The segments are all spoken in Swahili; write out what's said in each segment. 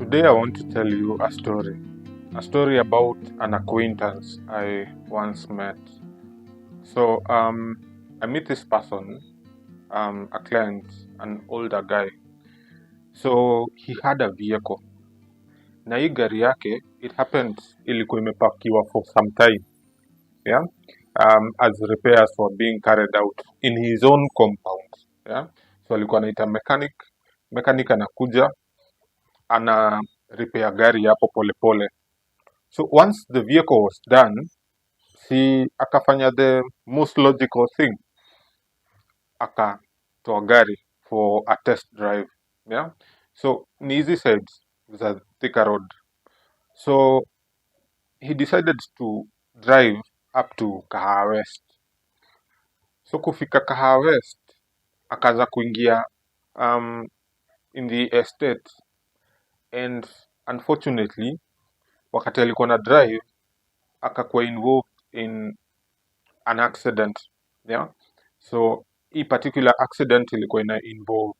Today I want to tell you a story about an acquaintance I once met. So I meet this person, a client, an older guy. So he had a vehicle. Na hii gari yake, it happened ilikuwa imepakiwa for some time. Yeah. As repairs were being carried out in his own compound. Yeah. So alikuwa anaita mechanic anakuja ana repair gari hapo polepole. So once the vehicle was done, si akafanya the most logical thing, akatoa gari for a test drive. Yeah. So ni hizi sides za Thika Road. So he decided to drive up to Kahawa West. So kufika Kahawa West, akaanza kuingia in the estate, and unfortunately wakati alikuwa na drive akakuwa involved in an accident. Yeah. So hii particular accident ilikuwa ina involve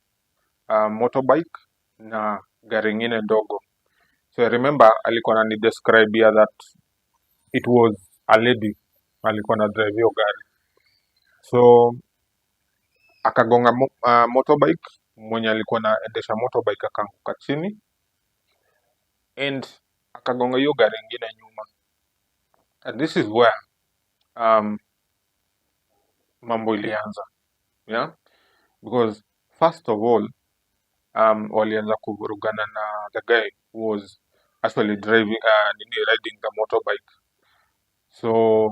motorbike na gari ingine ndogo. So I remember alikuwa anani describe here that it was a lady alikuwa na drive hiyo gari. So akagonga motorbike, mwenye alikuwa naendesha motorbike akaanguka chini, and akagonga hiyo gari ingine nyuma. And this is where mambo ilianza. Yeah, because first of all walianza kuvurugana na the guy who was actually riding the motorbike. So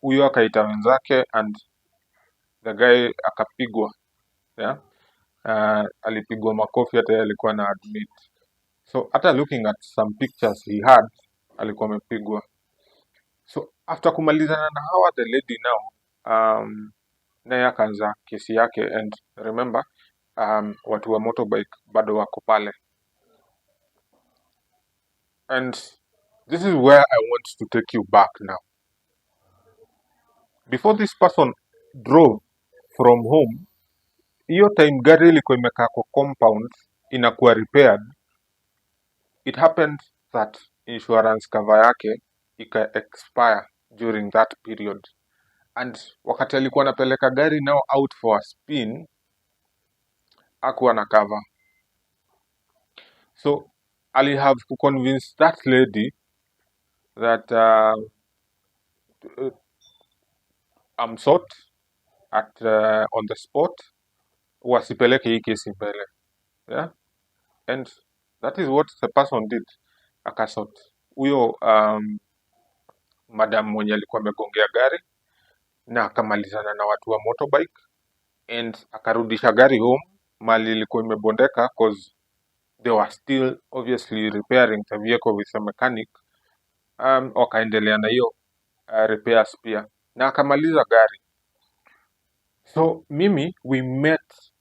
huyo akaita wenzake and the guy akapigwa. Yeah. Alipigwa makofi, hata yeye alikuwa na admit. So hata looking at some pictures he had, alikuwa amepigwa. So after kumalizana na hawa, the lady now naye akaanza kesi yake, and remember watu wa motorbike bado wako pale. And this is where I want to take you back now. Before this person drove from home, hiyo time gari ilikuwa imekaa kwa compound inakuwa repaired, it happened that insurance cover yake ika expire during that period. And wakati alikuwa anapeleka gari now out for a spin, hakuwa na cover. So ali have to convince that lady that I'm sort at on the spot, wasipeleke hii kesi mbele. Yeah. And that is what the person did. Akasort huyo madam mwenye alikuwa amegongea gari, na akamalizana na watu wa motorbike, and akarudisha gari home mali ilikuwa imebondeka, cause they were still obviously repairing the vehicle with a mechanic. Wakaendelea na hiyo repairs pia, na akamaliza gari. So mimi we met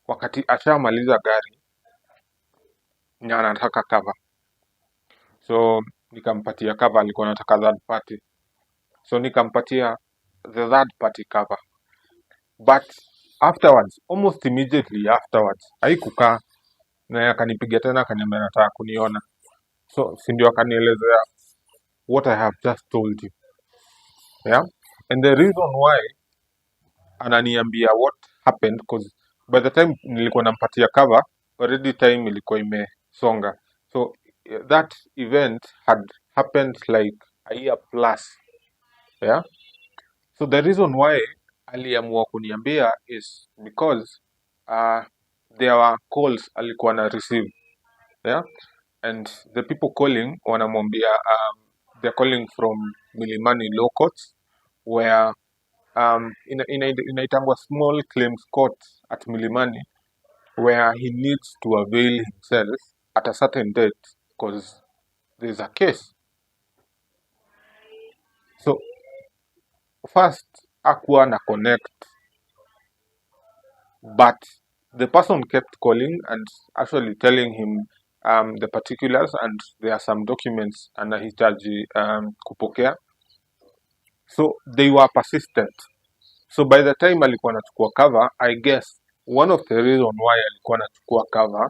wakati ashamaliza gari na anataka cover. So nikampatia cover, alikuwa anataka third party. So nikampatia the third party cover. But afterwards, almost immediately afterwards, haikukaa, na akanipigia tena akaniambia anataka kuniona. So si ndio akanielezea what I have just told you. Yeah. And the reason why ananiambia what happened, because by the time nilikuwa nampatia cover, already time ilikuwa imesonga. So that event had happened like a year plus. Yeah. So the reason why aliamua kuniambia is because there were calls alikuwa na receive. Yeah. And the people calling wanamwambia they're calling from Milimani Law Courts, where inaitangwa small claims court at Milimani, where he needs to avail himself at a certain date because there's a case. So first hakuwa na connect, but the person kept calling and actually telling him the particulars, and there are some documents anahitaji kupokea. So they were persistent. So by the time alikuwa anachukua cover, I guess one of the reason why alikuwa anachukua cover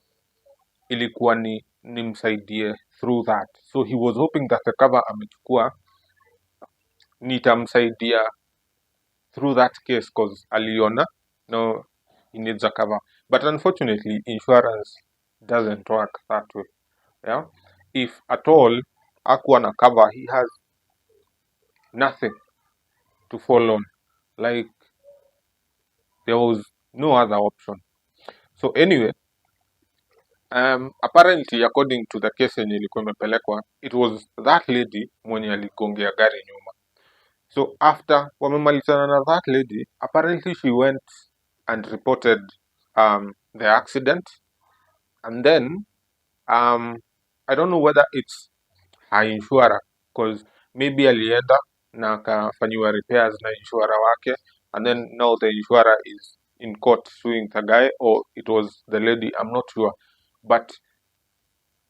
ilikuwa ni nimsaidie through that. So he was hoping that the cover amechukua nitamsaidia through that case cause aliona no, he needs a cover. But unfortunately, insurance doesn't work that way. Yeah, if at all akuwa na cover, he has nothing to fall on. Like there was no other option. So anyway, apparently according to the case yenye ilikuwa imepelekwa, it was that lady mwenye aligongea gari nyuma. So after wamemalizana na that lady, apparently she went and reported the accident, and then I don't know whether it's her insurer, because maybe alienda na akafanyiwa repairs na insurer wake, and then now the insurer is in court suing the guy, or it was the lady, I'm not sure. But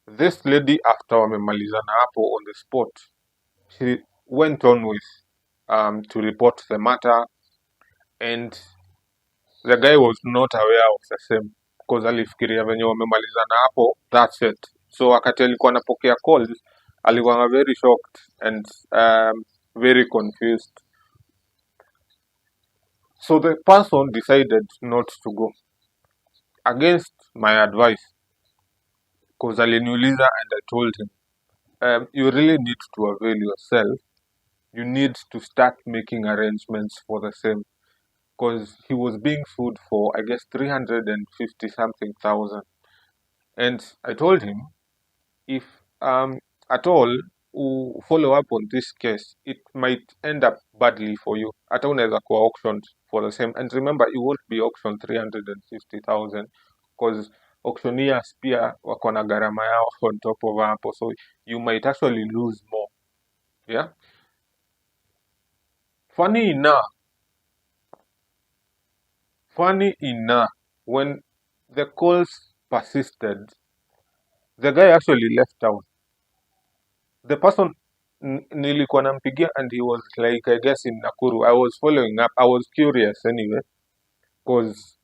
this lady, after wamemalizana hapo on the spot, she went on with to report the matter, and the guy was not aware of the same, because alifikiria venye wamemalizana hapo, that's it. So wakati alikuwa anapokea calls, alikuwa very shocked and very confused. So the person decided not to go, against my advice, because aliniuliza and I told him, you really need to avail yourself. You need to start making arrangements for the same, because he was being sued for, I guess, 350 something thousand. And I told him, if at all follow up on this case, it might end up badly for you. Hata unaweza kuwa auctioned for the same. And remember, you won't be auctioned 350,000, because auctioneers pia wako na gharama yao on top of hapo, so you might actually lose more. Yeah. Funny enough, when the calls persisted, the guy actually left town. The person nilikuwa nampigia, and he was like, I guess in Nakuru. I was following up. I was curious anyway, because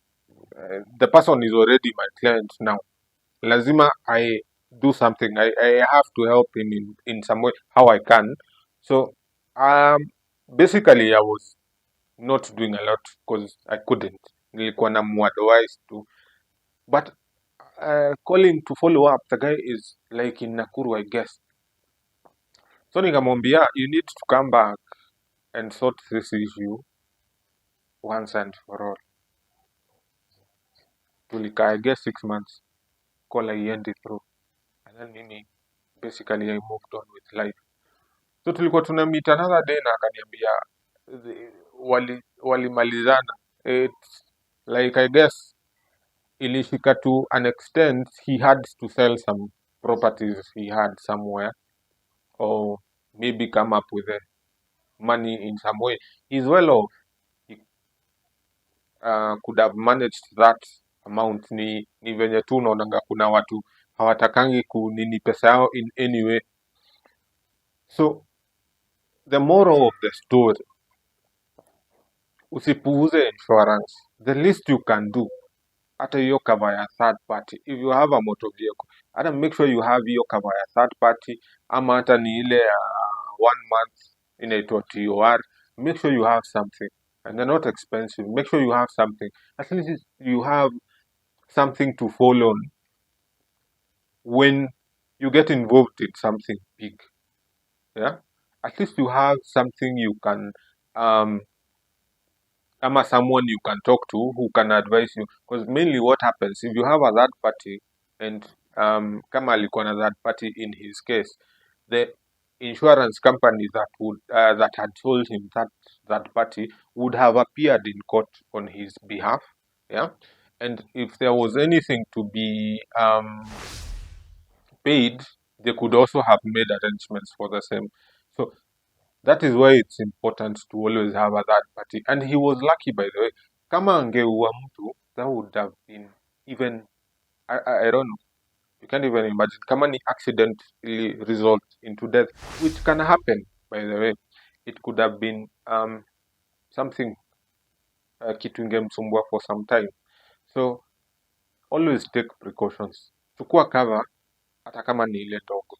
the person is already my client now. Lazima I do something. I have to help him in some way, how I can. So basically I was not doing a lot because I couldn't. Nilikuwa namuadvise to. But calling to follow up, the guy is like in Nakuru, I guess. So nikamwambia, you need to come back and sort this issue once and for all. Tulika, I guess 6 months, call haiendi through, and then mimi basically I moved on with life. So tulikuwa tuna meet another day na akaniambia walimalizana. It's like, I guess ilishika to an extent he had to sell some properties he had somewhere, or maybe come up with the money in some way. He's well off. He could have managed that amount. Ni venye tu unaonanga kuna watu hawatakangi kunini pesa yao in any way. So the moral of the story, usipuuze insurance. The least you can do, hata hiyo cover ya third party, if you have a motor vehicle, hata make sure you have hiyo cover ya third party, ama hata ni ile ya 1 month inaitwa TOR. Make sure you have something, and they're not expensive. Make sure you have something. At least you have something to fall on when you get involved in something big. Yeah, at least you have something you can ama someone you can talk to who can advise you, because mainly what happens if you have a third party, and kama alikuwa na third party in his case, the insurance company that would that had told him that that party would have appeared in court on his behalf. Yeah, and if there was anything to be paid, they could also have made arrangements for the same. So that is why it's important to always have a third party. And he was lucky, by the way. Kama angeua mtu, that would have been even, I don't know. You can't even imagine. Kama ni accident really result into death, which can happen, by the way. It could have been something kitu ingemsumbua for some time. So always take precautions. Chukua cover hata kama ni ile ndogo.